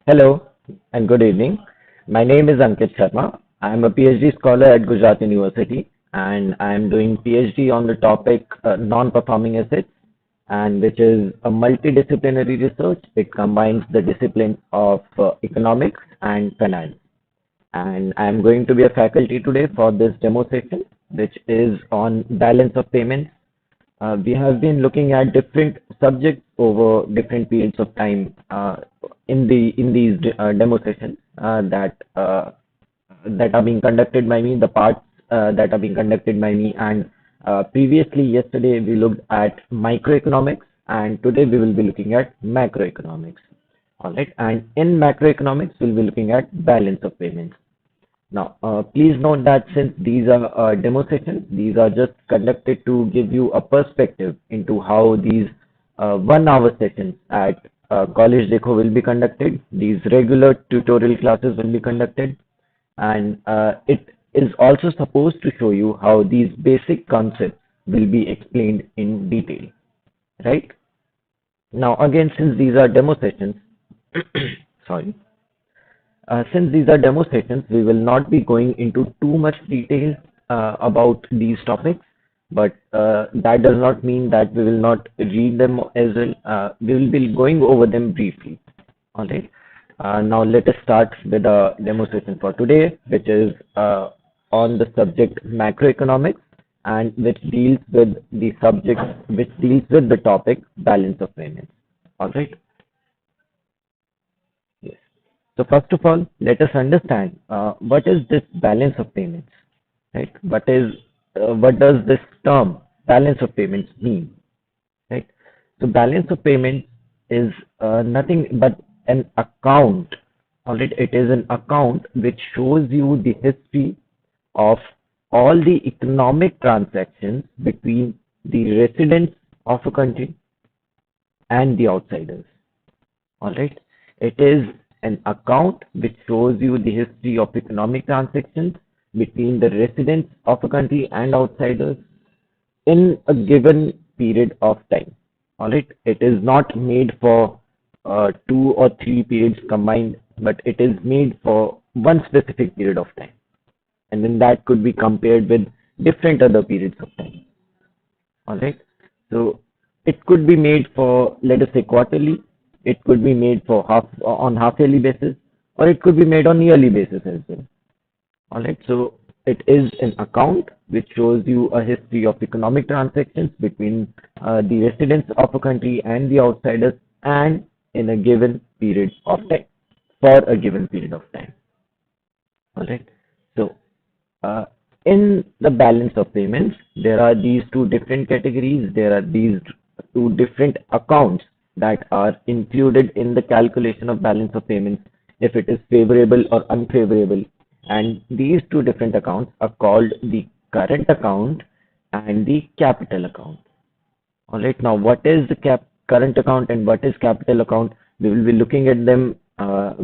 Hello and good evening. My name is Ankit Sharma. I am a PhD scholar at Gujarat University and I am doing PhD on the topic non-performing assets, and which is a multidisciplinary research. It combines the disciplines of economics and finance. And I am going to be a faculty today for this demo session, which is on balance of payments. We have been looking at different subjects over different periods of time in these demo sessions that are being conducted by me, the parts that are being conducted by me, and previously yesterday we looked at microeconomics, and today we will be looking at macroeconomics. All right, and in macroeconomics we'll be looking at balance of payments. Now, please note that since these are demo sessions, these are just conducted to give you a perspective into how these 1 hour sessions at College Dekho will be conducted. These regular tutorial classes will be conducted, and it is also supposed to show you how these basic concepts will be explained in detail, right? Now, again, since these are demo sessions, sorry. Since these are demo sessions, we will not be going into too much detail about these topics, but that does not mean that we will not read them as well. We will be going over them briefly. All right. Now let us start with the demo session for today, which is on the subject macroeconomics, and which deals with the topic balance of payments. All right. Yes. So first of all, let us understand what is this balance of payments, right? What does this term balance of payments mean, right? So balance of payments is nothing but an account. All right, it is an account which shows you the history of all the economic transactions between the residents of a country and the outsiders. All right. It is an account which shows you the history of economic transactions between the residents of a country and outsiders in a given period of time. All right. It is not made for 2 or 3 periods combined, but it is made for one specific period of time. And then that could be compared with different other periods of time. All right. So it could be made for, let us say, quarterly. It could be made for half yearly basis, or it could be made on yearly basis as well. All right. So it is an account which shows you a history of economic transactions between the residents of a country and the outsiders, and in a given period of time, for a given period of time. All right. So uh, in the balance of payments, there are these two different categories. There are these two different accounts that are included in the calculation of balance of payments, if it is favorable or unfavorable. And these two different accounts are called the current account and the capital account. All right. Now, what is the current account and what is capital account? We will be looking at them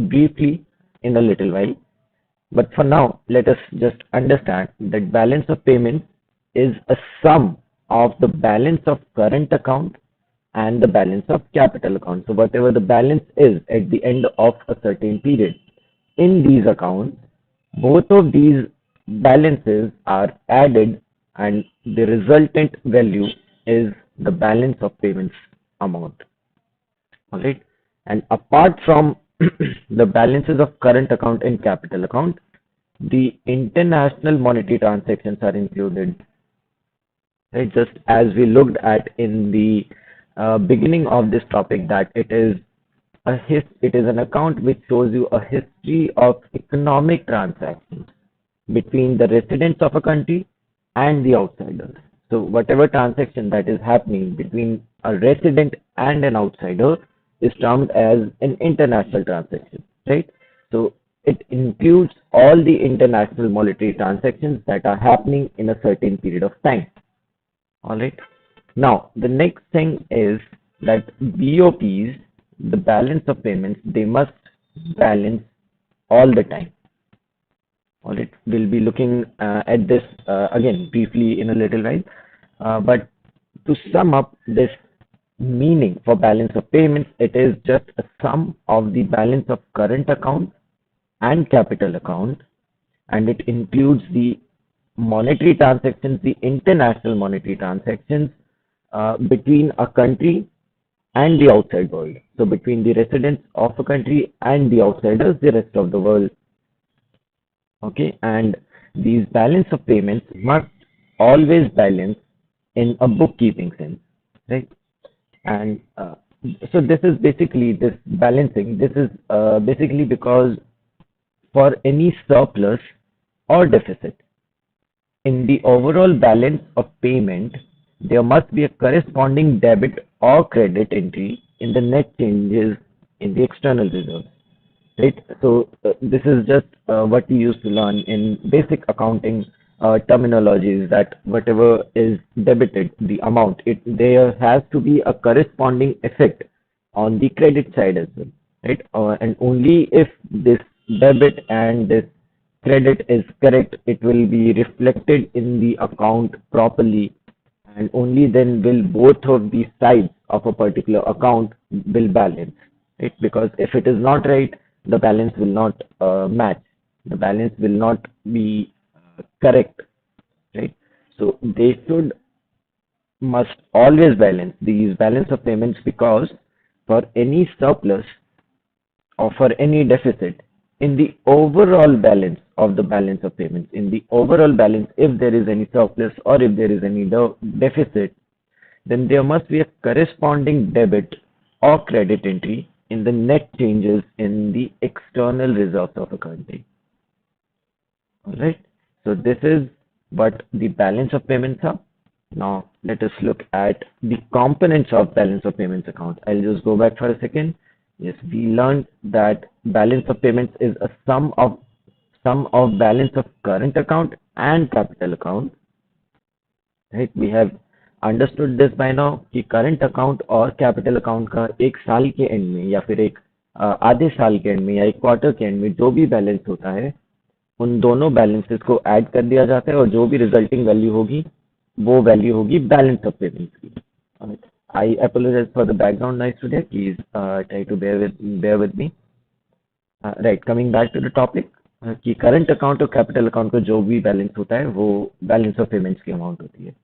briefly in a little while. But for now, let us just understand that balance of payments is a sum of the balance of current account and the balance of capital account. So whatever the balance is at the end of a certain period in these accounts, both of these balances are added, and the resultant value is the balance of payments amount. All right. And apart from the balances of current account and capital account, the international monetary transactions are included. Right, just as we looked at in the beginning of this topic, that it is an account which shows you a history of economic transactions between the residents of a country and the outsiders. So whatever transaction that is happening between a resident and an outsider is termed as an international transaction, right? So it includes all the international monetary transactions that are happening in a certain period of time. All right. Now, the next thing is that BOPs, the balance of payments, they must balance all the time. All right. We'll be looking at this again briefly in a little while. But to sum up this meaning for balance of payments, it is just a sum of the balance of current account and capital account, and it includes the monetary transactions, the international monetary transactions between a country and the outside world. So between the residents of a country and the outsiders, the rest of the world. Okay, and these balance of payments must always balance in a bookkeeping sense, right? And so this is basically this balancing. This is basically because for any surplus or deficit in the overall balance of payment, there must be a corresponding debit or credit entry in the net changes in the external reserves. Right? So this is just what we used to learn in basic accounting terminologies, that whatever is debited, the amount, it there has to be a corresponding effect on the credit side as well, right? And only if this debit and this credit is correct, it will be reflected in the account properly, and only then will both of the sides of a particular account will balance, right? Because if it is not right, the balance will not match, the balance will not be correct, right? So they should must always balance these balance of payments, because for any surplus or for any deficit in the overall balance of the balance of payments, in the overall balance, if there is any surplus or if there is any deficit, then there must be a corresponding debit or credit entry in the net changes in the external reserves of a country. All right. So this is what the balance of payments are. Now let us look at the components of balance of payments account. I'll just go back for a second. Yes, we learned that balance of payments is a sum of balance of current account and capital account. Right, we have understood this by now कि current account और capital account का एक साल के and में या फिर एक आधे साल के एंड में या एक क्वार्टर के एंड में जो भी बैलेंस होता है, उन दोनों बैलेंसेस को ऐड कर दिया जाता है और जो भी रिजल्टिंग वैल्यू होगी वो वैल्यू होगी बैलेंस ऑफ पेमेंट्स की. I apologise for the background noise today, please try to bear with me. Right, coming back to the topic कि करंट अकाउंट और कैपिटल अकाउंट का जो भी बैलेंस होता है वो बैलेंस ऑफ पेमेंट्स की अमाउंट होती है.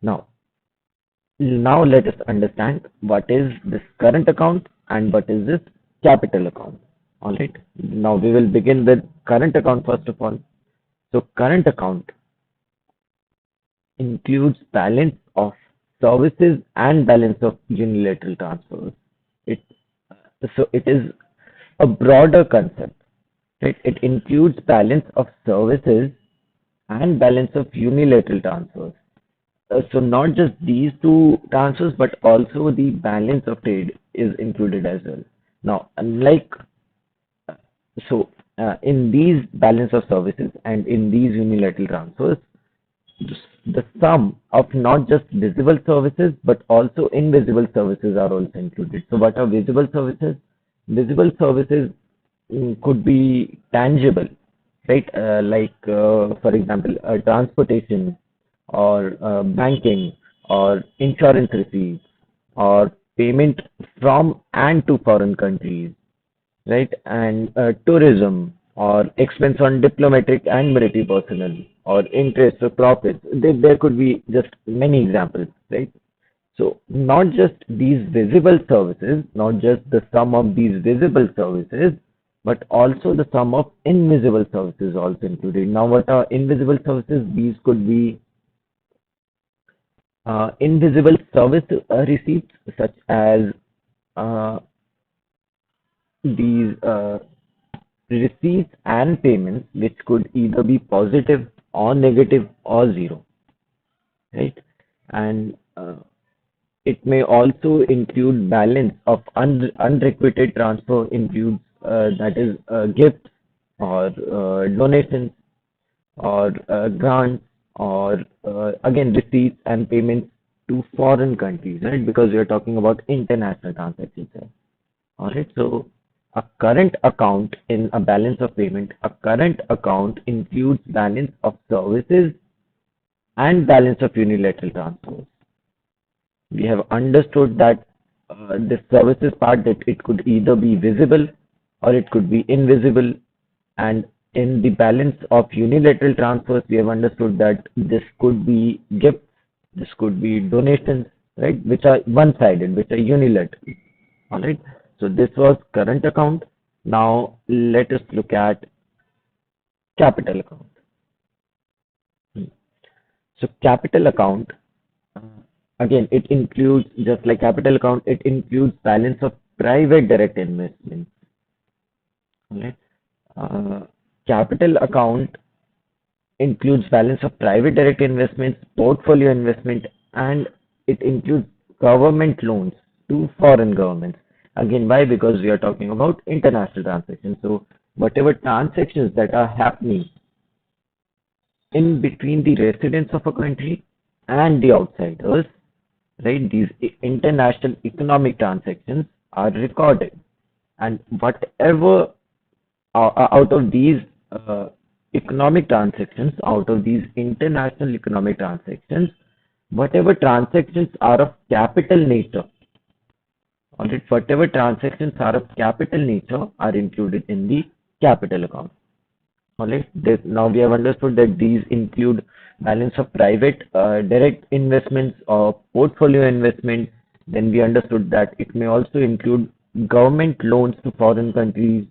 Now let us understand what is this current account and what is this capital account. All right. Now we will begin with current account first of all. So current account includes balance of services and balance of unilateral transfers. It so it is a broader concept, right? It includes balance of services and balance of unilateral transfers. So not just these two transfers, but also the balance of trade is included as well. Now, unlike so in these balance of services and in these unilateral transfers, the sum of not just visible services but also invisible services are also included. So what are visible services? Visible services could be tangible, right? For example, transportation or banking or insurance receipts or payment from and to foreign countries, right? And tourism or expense on diplomatic and military personnel or interest or profits. There could be just many examples, right? So not just these visible services, not just the sum of these visible services, but also the sum of invisible services also included. Now, what are invisible services? These could be invisible service receipts, such as uh, these receipts and payments, which could either be positive or negative or zero, right? And it may also include balance of unrequited transfer, includes that is gifts or donations or grants or again receipts and payments to foreign countries, right? Because we are talking about international transactions here. All right. So a current account in a balance of payment, a current account includes balance of services and balance of unilateral transfers. We have understood that this services part, that it could either be visible or it could be invisible. And in the balance of unilateral transfers, we have understood that this could be gifts, this could be donations, right, which are one-sided, which are unilateral. All right. So this was current account. Now let us look at capital account. Hmm. So capital account, uh, again, it includes, just like capital account, it includes balance of private direct investments. All right. Uh, Capital account includes balance of private direct investments, portfolio investment, and it includes government loans to foreign governments. Again, why? Because we are talking about international transactions. So whatever transactions that are happening in between the residents of a country and the outsiders, right? These international economic transactions are recorded, and whatever out of these uh, economic transactions, out of these international economic transactions, whatever transactions are of capital nature, all right, whatever transactions are of capital nature are included in the capital account. All right, now we have understood that these include balance of private direct investments or portfolio investment. Then we understood that it may also include government loans to foreign countries.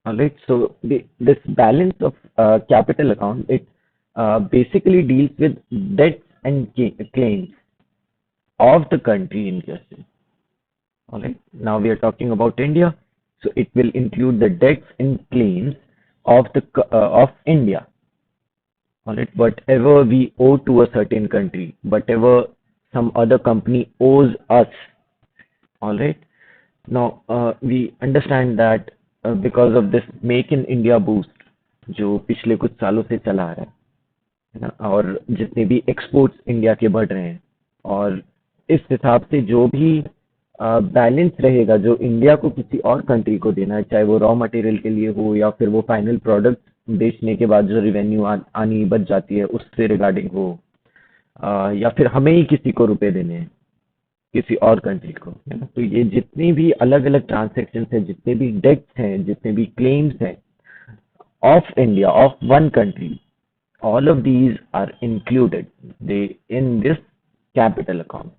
All right. So this balance of capital account, it basically deals with debts and claims of the country in question. All right. Now we are talking about India, so it will include the debts and claims of of India. All right. Whatever we owe to a certain country, whatever some other company owes us. All right. Now, we understand that because of this Make in India boost, जो पिछले कुछ सालों से चला आ रहा है ना, और जितने भी एक्सपोर्ट्स इंडिया के बढ़ रहे हैं, और इस हिसाब से जो भी बैलेंस रहेगा जो इंडिया को किसी और कंट्री को देना है, चाहे वो रॉ मटेरियल के लिए हो या फिर वो फाइनल प्रोडक्ट बेचने के बाद जो रेवेन्यू आनी बच जाती है उससे रिगार्डिंग हो, या फिर हमें ही किसी को रुपए देने हैं किसी और कंट्री को, है ना। तो ये जितनी भी अलग अलग ट्रांजेक्शन हैं, जितने भी डेट्स हैं, जितने भी क्लेम्स हैं of India, of one country, all of these are included they in this capital account.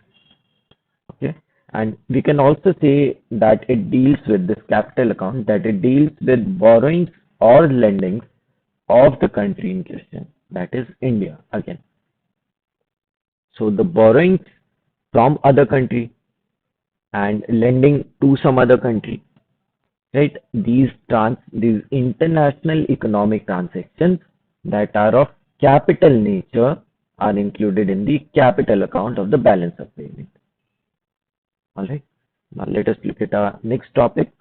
Okay. And we can also say that it deals with this capital account, that it deals with borrowings or lendings of the country in question, that is India again. So the borrowings from other country and lending to some other country, right? These international economic transactions that are of capital nature are included in the capital account of the balance of payment. All right. Now let us look at our next topic,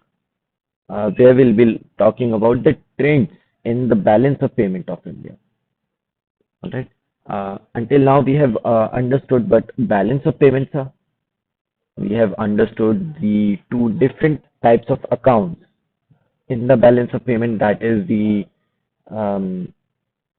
where we'll be talking about the trends in the balance of payment of India. All right. Until now we have understood what balance of payments are. We have understood the two different types of accounts in the balance of payment, that is the um,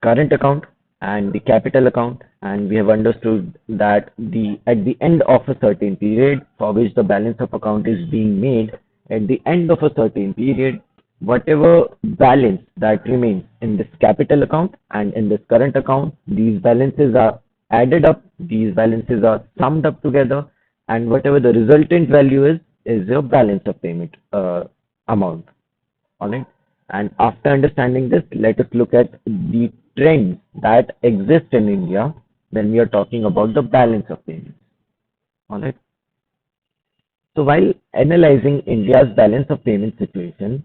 current account and the capital account, and we have understood that the at the end of a certain period for which the balance of account is being made, at the end of a certain period, whatever balance that remains in this capital account and in this current account, these balances are added up, these balances are summed up together, and whatever the resultant value is your balance of payment amount. All right. And after understanding this, let us look at the trends that exist in India when we are talking about the balance of payments. All right. So while analyzing India's balance of payment situation,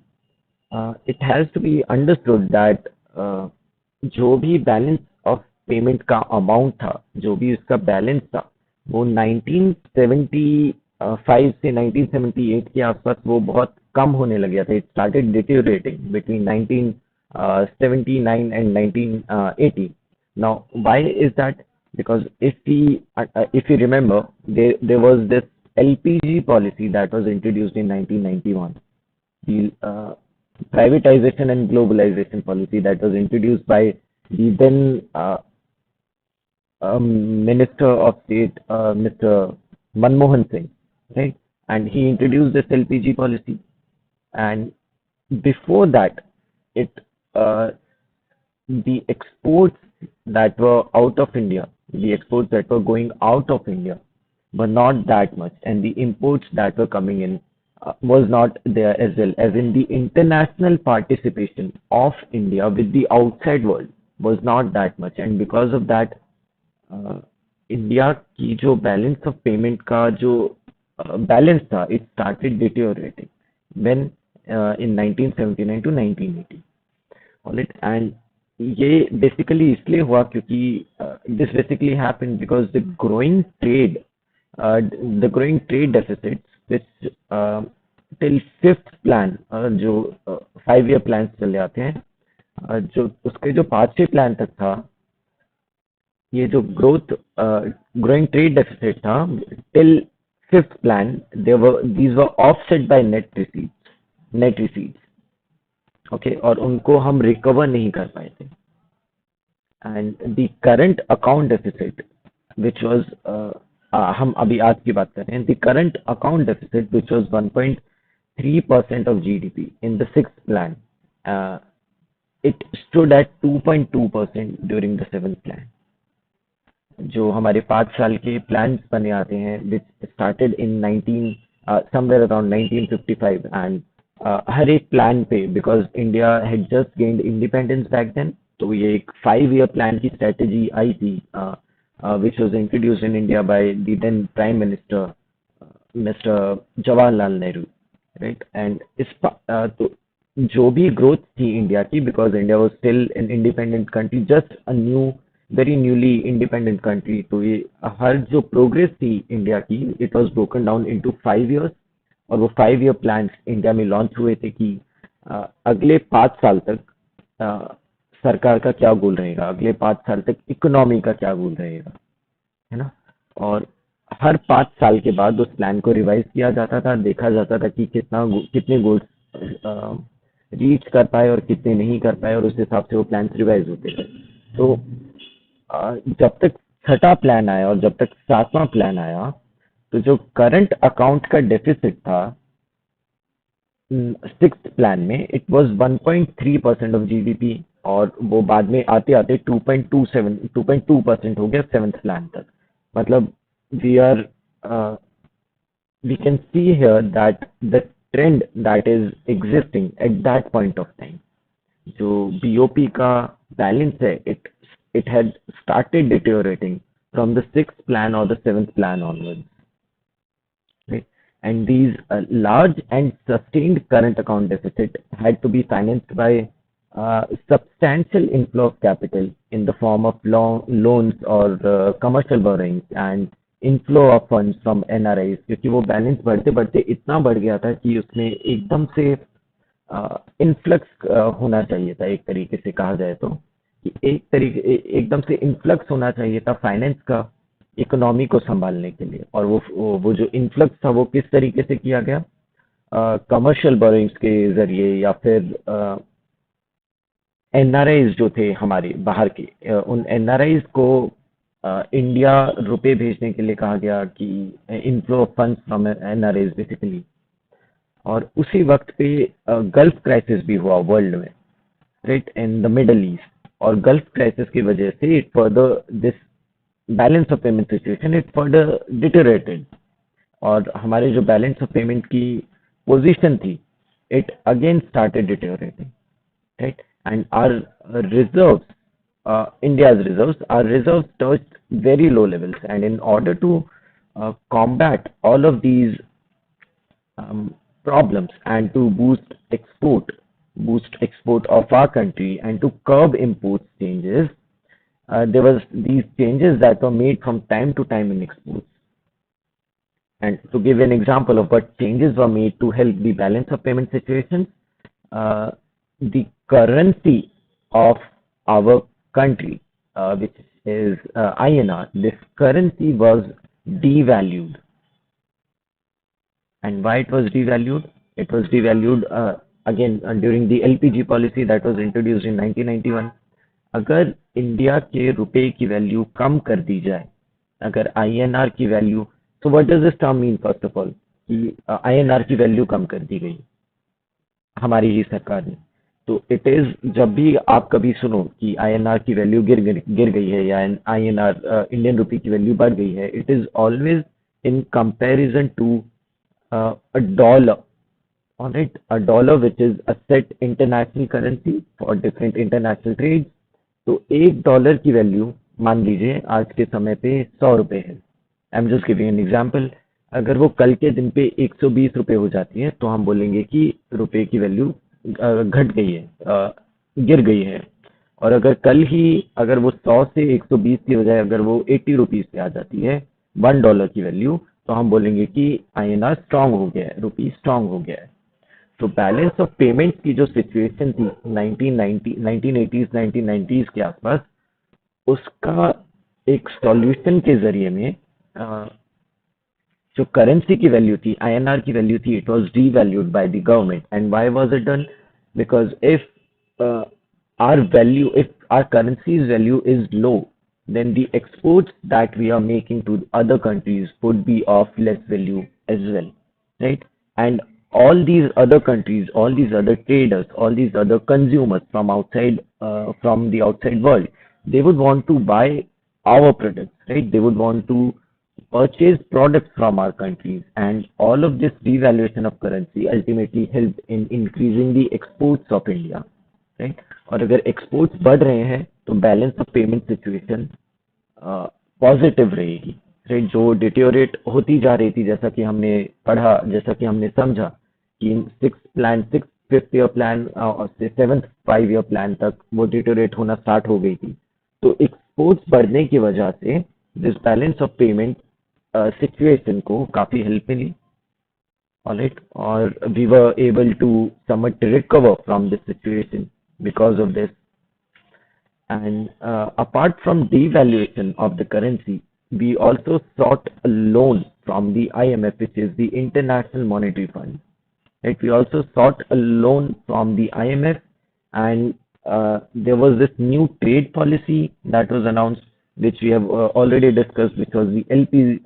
it has to be understood that जो भी balance of payment का amount था, जो भी उसका balance था, वो 1975 से 1978 के आसपास वो बहुत कम होने लग गया था. It started deteriorating between 1979 and 1980. Now, why is that? Because if you remember, there was this LPG policy that was introduced in 1991. The privatization and globalization policy that was introduced by the then Minister of State, Mr. Manmohan Singh, right? And he introduced this LPG policy. And before that, it uh, the exports that were out of India, the exports that were going out of India were not that much, and the imports that were coming in was not there as well. As in, the international participation of India with the outside world was not that much, and because of that, India की जो balance of payment का जो balance था it started deteriorating when in 1979 to 1980 all it and ये basically इसलिए हुआ क्योंकि this basically happened because the growing trade deficits which till fifth plan जो 5 ईयर प्लान चले आते हैं जो उसके जो 5वें प्लान तक था ये जो ग्रोइंग ट्रेड डेफिसिट था till fifth plan these were offset by net receipts okay और उनको हम रिकवर नहीं कर पाए थे and the current account deficit which was हम अभी आज की बात कर रहे हैं the current account deficit which was 1.3% of GDP in the sixth plan it stood at 2.2% during the seventh plan जो हमारे 5 साल के प्लान बने आते हैं which started in 19 somewhere around 1955 and हर एक प्लान पे because India had just gained independence back then तो ये एक 5 ईयर प्लान की स्ट्रेटेजी आई थी which was introduced in India by the then prime minister mister Jawaharlal Nehru right and तो जो भी ग्रोथ थी इंडिया की because India was still an independent country just a new very newly independent country तो ये हर जो प्रोग्रेस थी इंडिया की it was broken down into 5 years और वो 5 ईयर प्लान इंडिया में लॉन्च हुए थे कि अगले 5 साल तक सरकार का क्या गोल रहेगा अगले 5 साल तक इकोनॉमी का क्या गोल रहेगा है ना और हर 5 साल के बाद उस प्लान को रिवाइज किया जाता था देखा जाता था कि कितने गोल्स रीच कर पाए और कितने नहीं कर पाए और उस हिसाब से वो प्लान रिवाइज होते थे तो जब तक छठा प्लान आया और जब तक सातवां प्लान आया तो जो करंट अकाउंट का डेफिसिट था सिक्स प्लान में इट वाज 1.3% ऑफ जीडीपी और वो बाद में आते आते 2.2% हो गया सेवेंथ प्लान तक मतलब we are we can see here that the trend that is existing at that point of time जो बीओपी का बैलेंस है it had started deteriorating from the sixth plan or the seventh plan onwards. Right? And these large and sustained current account deficit had to be financed by substantial inflow of capital in the form of loans or commercial borrowings and inflow of funds from NRIs क्योंकि वो balance बढ़ते बढ़ते इतना बढ़ गया था कि उसमें एकदम से इन्फ्लक्स होना चाहिए था एक तरीके से कहा जाए तो कि एकदम से इन्फ्लक्स होना चाहिए था फाइनेंस का इकोनॉमी को संभालने के लिए और वो जो इन्फ्लक्स था वो किस तरीके से किया गया कमर्शियल बोरोइंग्स के जरिए या फिर एनआरआईज जो थे हमारे बाहर के उन एनआरआईज को इंडिया रुपए भेजने के लिए कहा गया कि inflow of funds from NRIs basically और उसी वक्त पे गल्फ क्राइसिस भी हुआ वर्ल्ड में right in the Middle East और गल्फ क्राइसिस की वजह से it further this balance of payment situation it further deteriorated और हमारे जो बैलेंस ऑफ पेमेंट की पोजीशन थी it again started deteriorating right? And our reserves, India's reserves touched very low levels. And in order to combat all of these problems and to boost export of our country and to curb import changes, there was these changes that were made from time to time in exports. And to give an example of what changes were made to help the balance of payment situations, the currency of our country, which is INR, this currency was devalued. And why it was devalued? It was devalued again during the LPG policy that was introduced in 1991. अगर India के रुपए की value कम कर दी जाए, अगर INR की value, तो what does this term mean first of all, कि आईएनआर की वैल्यू कम कर दी गई हमारी ही सरकार ने। तो इट इज, जब भी आप कभी सुनो कि आईएनआर की वैल्यू गिर गई है या आईएनआर इंडियन रुपी की वैल्यू बढ़ गई है, it is always in comparison to a dollar, on it, a dollar which is a set international currency for different international trades। तो एक डॉलर की वैल्यू मान लीजिए आज के समय पे 100 रुपए है। I am just giving an example. अगर वो कल के दिन पे 120 रुपए हो जाती है तो हम बोलेंगे कि रुपए की वैल्यू घट गई है, गिर गई है। और अगर कल ही, अगर वो 100 से 120 की बजाय अगर वो 80 रुपीज पे आ जाती है, 1 डॉलर की वैल्यू, तो हम बोलेंगे कि आईएनआर स्ट्रांग हो गया है, रुपी स्ट्रांग हो गया है। तो बैलेंस ऑफ पेमेंट्स की जो सिचुएशन थी 1990 1980s 1990s के आसपास, उसका एक सॉल्यूशन के जरिए में अ, जो करेंसी की वैल्यू थी, आईएनआर की वैल्यू थी, it was devalued by the government। and why was it done? Because if uh, if our currency's value is low, then the exports that we are making to other countries would be of less value as well, right? And all these other countries, all these other traders, all these other consumers from outside, from the outside world, they would want to buy our products, right? They would want to purchase products from our countries, and all of this devaluation of currency ultimately helped in increasing the exports of India, right? और अगर exports बढ़ रहे हैं तो balance of payment situation positive रहेगी, right? जो deteriorate होती जा रही थी, जैसा कि हमने पढ़ा, जैसा कि हमने समझा कि सिक्स फिफ्थ ईयर प्लान और सेवन्थ 5 ईयर प्लान तक वो डिटेरियोरेट होना स्टार्ट हो गई थी। तो एक्सपोर्ट्स बढ़ने की वजह से this balance of payment situation को काफी हेल्प मिली, ऑलराइट, और we were able to somewhat recover from this situation because of this। And apart from devaluation of the currency, we also sought a loan from the IMF, which is the International Monetary Fund. Right? We also sought a loan from the IMF, and there was this new trade policy that was announced, which we have already discussed, which was the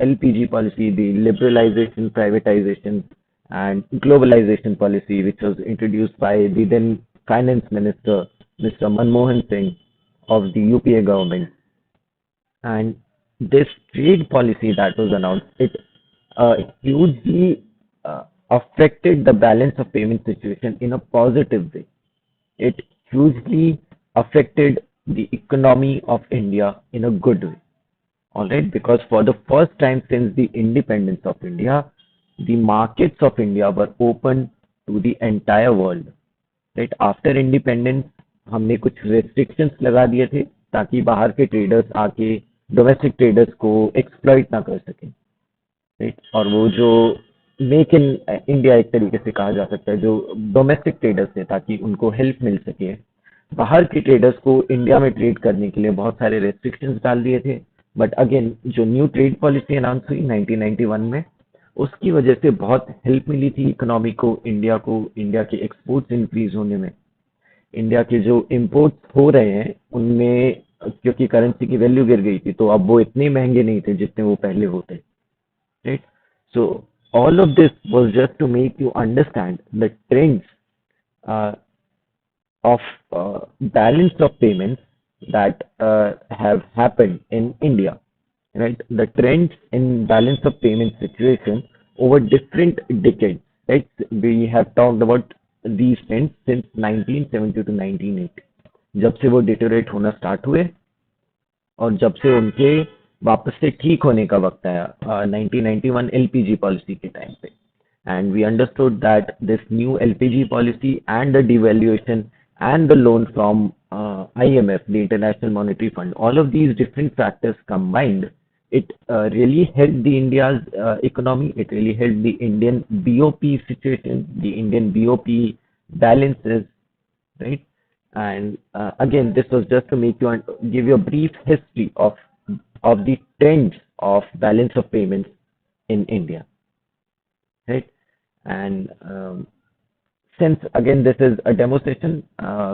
LPG policy, the liberalization, privatization, and globalization policy, which was introduced by the then Finance Minister, Mr. Manmohan Singh of the UPA government. And this trade policy that was announced, it hugely affected the balance of payment situation in a positive way. It hugely affected the economy of India in a good way. All right, because for the first time since the independence of India, the markets of India were open to the entire world। Right, after independence हमने कुछ restrictions लगा दिए थे ताकि बाहर के traders आके domestic traders को एक्सप्लॉइट ना कर सकें, राइट। और वो जो मेक इन इंडिया एक तरीके से कहा जा सकता है, जो डोमेस्टिक ट्रेडर्स थे, ताकि उनको हेल्प मिल सके। बाहर के ट्रेडर्स को इंडिया में ट्रेड करने के लिए बहुत सारे रेस्ट्रिक्शंस डाल दिए थे। बट अगेन जो न्यू ट्रेड पॉलिसी अनाउंस हुई 1991 में, उसकी वजह से बहुत हेल्प मिली थी इकोनॉमी को, इंडिया के एक्सपोर्ट्स इंक्रीज होने में। इंडिया के जो इम्पोर्ट्स हो रहे हैं उनमें, क्योंकि करेंसी की वैल्यू गिर गई थी, तो अब वो इतने महंगे नहीं थे जितने वो पहले होते, right. So all of this was just to make you understand the trends uh, of balance of payments that have happened in India, right? The trends in balance of payment situation over different decades, right? We have talked about these trends since 1970 to 1980, जब से वो deteriorate होना start हुए और जब से उनके वापस से ठीक होने का वक्त आया 1991 एलपीजी पॉलिसी के टाइम पे। And we understood that this new LPG policy and the devaluation and the loan from IMF, the International Monetary Fund, all of these different factors combined, it really helped the India's economy. It really helped the Indian BOP situation, the Indian BOP balances, right? And again, this was just to make you give you a brief history of the trends of balance of payments in India, right? And Since again this is a demo session,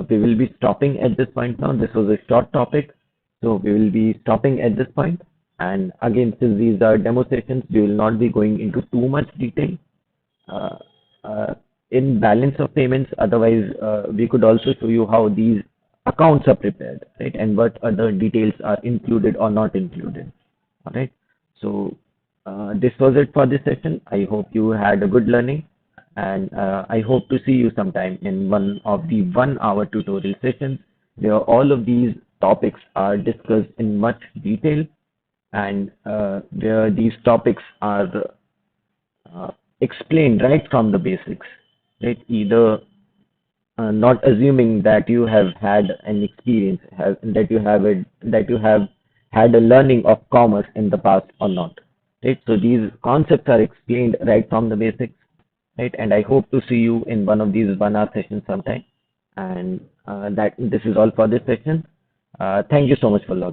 we will be stopping at this point now. This was a short topic, so we will be stopping at this point. And again, since these are demo sessions, we will not be going into too much detail uh, uh, in balance of payments. Otherwise, we could also show you how these accounts are prepared, right? And what other details are included or not included. All right. So this was it for this session. I hope you had a good learning, and I hope to see you sometime in one of the 1 hour tutorial sessions where all of these topics are discussed in much detail, and where these topics are uh, explained right from the basics, right? Either not assuming that you have had an experience, that you have had a learning of commerce in the past or not, right? So these concepts are explained right from the basics, right? And I hope to see you in one of these 1 hour sessions sometime. And that this is all for this session. Thank you so much for logging.